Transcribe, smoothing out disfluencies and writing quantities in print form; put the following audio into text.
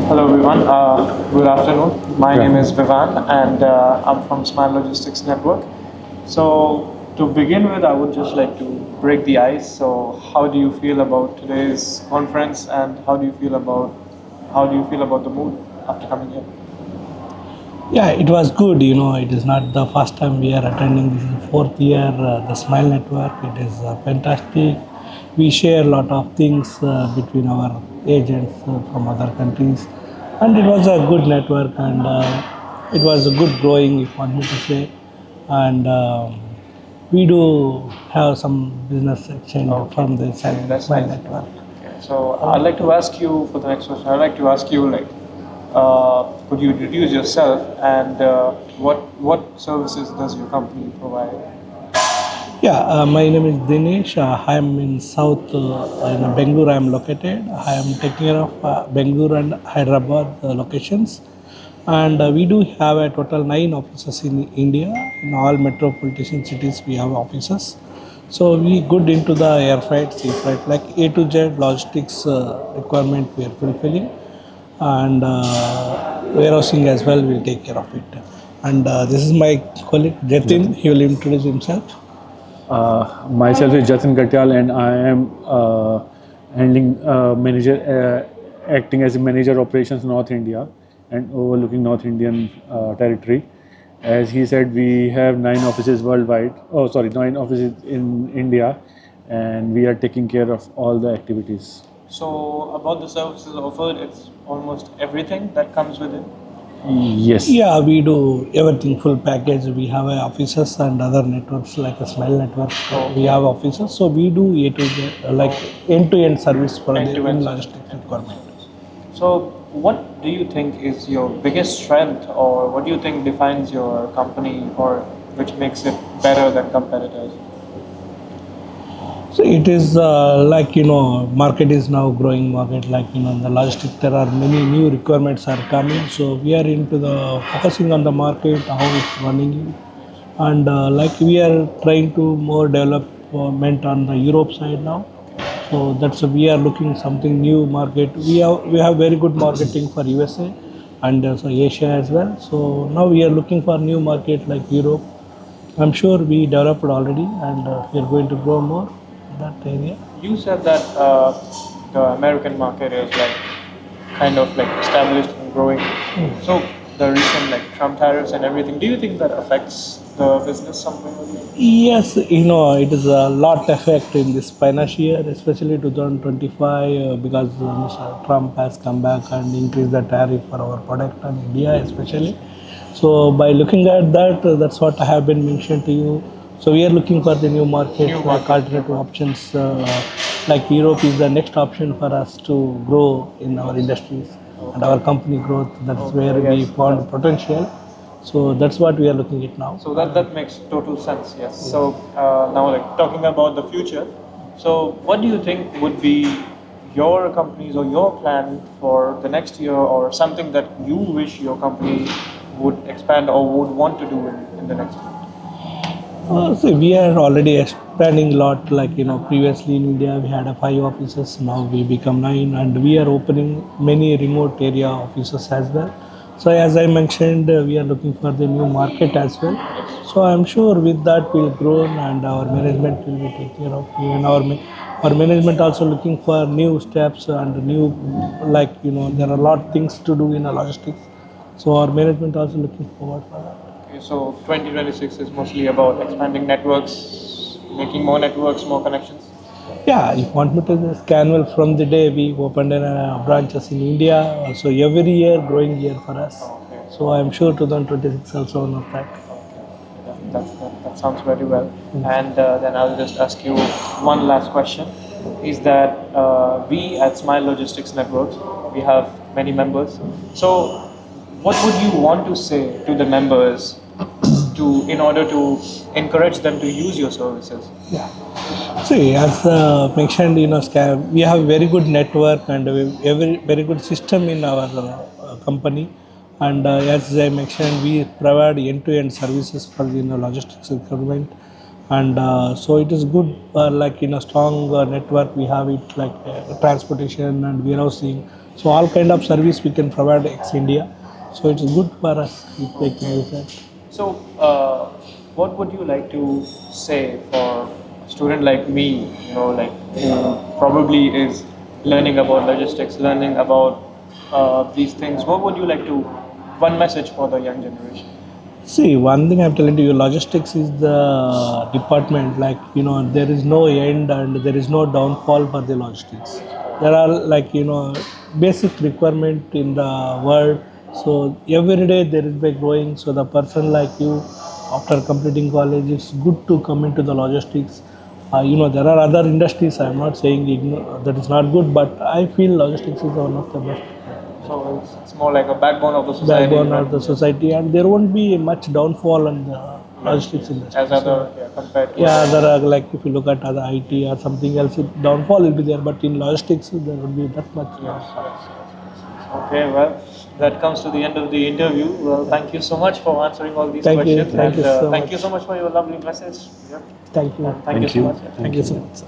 Hello everyone, good afternoon. My Yeah. name is Vivan and I'm from Smile Logistics Network. So to begin with, I would just like to break the ice. So how do you feel about today's conference and how do you feel about the mood after coming here? Yeah, it was good. It is not the first time we are attending. This is the fourth year, the Smile Network. It is fantastic. We share a lot of things between our agents from other countries, and it was a good network, and it was a good growing, if you want me to say. And we do have some business exchange Okay, from the that's Smile nice. Network. Okay, so I'd like to ask you for the next question. I'd like to ask you could you introduce yourself and what services does your company provide? Yeah, my name is Dinesh. I am in South, in Bangalore. I am located. I am taking care of Bangalore and Hyderabad locations, and we do have a total 9 offices in India. In all metropolitan cities, we have offices. So we good into the air freight, sea freight, like A to Z logistics requirement we are fulfilling, and warehousing as well. We'll take care of it. And this is my colleague Jatin. Jatin. He will introduce himself. Myself is Jatin Katyal, and I am handling acting as a manager operations North India and overlooking North Indian territory. As he said, we have 9 offices worldwide. Oh, sorry, 9 offices in India, and we are taking care of all the activities. So about the services offered, it's almost everything that comes with it. Yes. Yeah, we do everything full package. We have offices and other networks like a Smile network. We have offices, so we do A to Z, like end-to-end service for the End-to-end logistics requirement. So what do you think is your biggest strength, or what do you think defines your company, or which makes it better than competitors? So it is market is now growing market, like in the logistics there are many new requirements are coming. So we are into the focusing on the market, how it's running, and like we are trying to more development on the Europe side now. So that's we are looking something new market. We have very good marketing for USA and also Asia as well. So now we are looking for new market like Europe. I'm sure we developed already, and we are going to grow more in that area. You said that the American market is like kind of like established and growing. So the recent like Trump tariffs and everything, do you think that affects the business somewhere? Yes, it is a lot effect in this financial year, especially 2025, because Mr. Trump has come back and increased the tariff for our product in India, especially. So by looking at that, that's what I have been mentioned to you. So we are looking for the new market, New like market. alternative options, like Europe is the next option for us to grow in our industries and our company growth. That's where we found potential. So that's what we are looking at now. So that makes total sense. Yes. So now like talking about the future. So what do you think would be your company's or your plan for the next year, or something that you wish your company would expand or would want to do in the next year? So we are already expanding a lot. Like previously in India we had 5 offices. Now we become 9, and we are opening many remote area offices as well. So as I mentioned, we are looking for the new market as well. So I'm sure with that we'll grow, and our management will be take care of. Even our management also looking for new steps and new, like there are a lot of things to do in a logistics. So our management also looking forward for that. Okay, so 2026 is mostly about expanding networks, making more networks, more connections. Yeah, if you want me to just SCANWELL from the day we opened branches in India, so every year growing year for us. Okay. So I'm sure 2026 also one of that. That sounds very well. And then I'll just ask you one last question. Is that we at Smile Logistics Networks, we have many members. So what would you want to say to the members in order to encourage them to use your services? Yeah. See, as mentioned, we have very good network and very good system in our company. And as I mentioned, we provide end-to-end services for the logistics requirement. And so it is good, like in a strong network. We have it like transportation and warehousing, So all kind of service we can provide ex India. So it's good for us if they can use that. So, what would you like to say for a student like me, like who probably is learning about logistics, learning about these things? What would you like to, one message for the young generation? See, one thing I'm telling you, logistics is the department. Like there is no end and there is no downfall for the logistics. There are basic requirement in the world. So every day there is by growing. So the person like you, after completing college, it's good to come into the logistics. There are other industries. I'm not saying that is not good, but I feel logistics is one of the best So it's more like a backbone of the society. backbone of the society, and there won't be much downfall in the logistics industry. As other, compared to Yeah, there are like if you look at other IT or something else, downfall will be there, but in logistics there would be that much. Okay, well, that comes to the end of the interview. Well, thank you so much for answering all these Thank you. questions. Thank you so thank much. you so much for your lovely message. Yeah. Thank you. Thank you so much. Thank you so much.